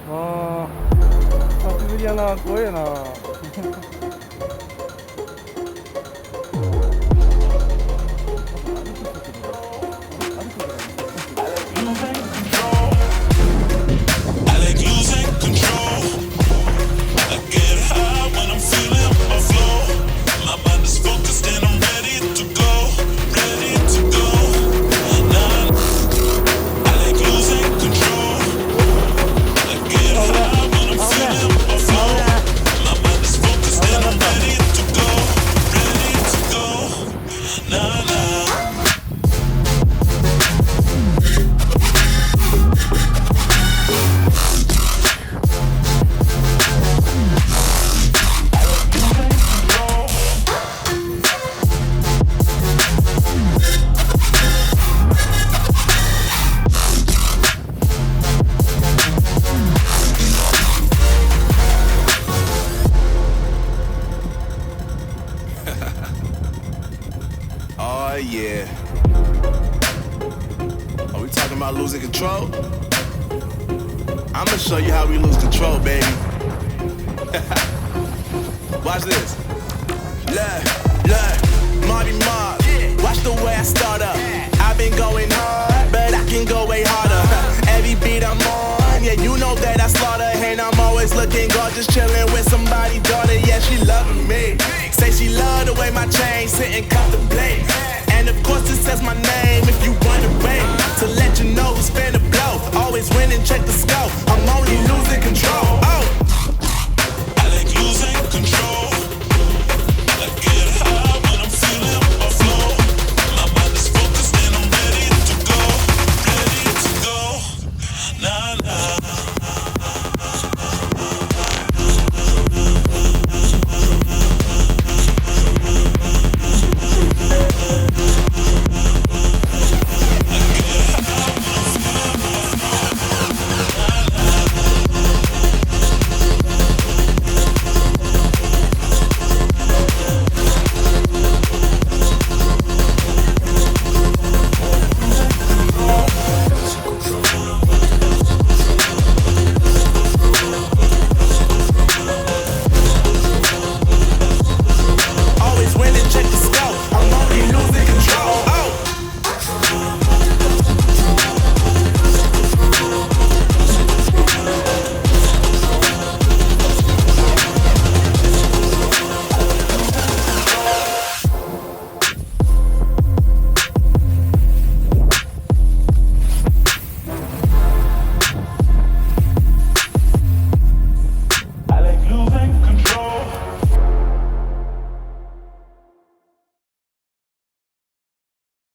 あ久しぶりやな、怖えな。Oh yeah. Are we talking about losing control? I'ma show you how we lose control, baby. Watch this. Look, Marty Mark. Watch the way I start up. I've been going hard, but I can go way harder. Every beat I'm on, yeah, you know that I slaughter. And I'm always looking gorgeous, chilling with somebody's daughter. Yeah, she loving me. Say she love the way my chain sitting contemplate. And of course it says my name if you wonder, wait. To let you know who's finna blow. Always winning, check the scope.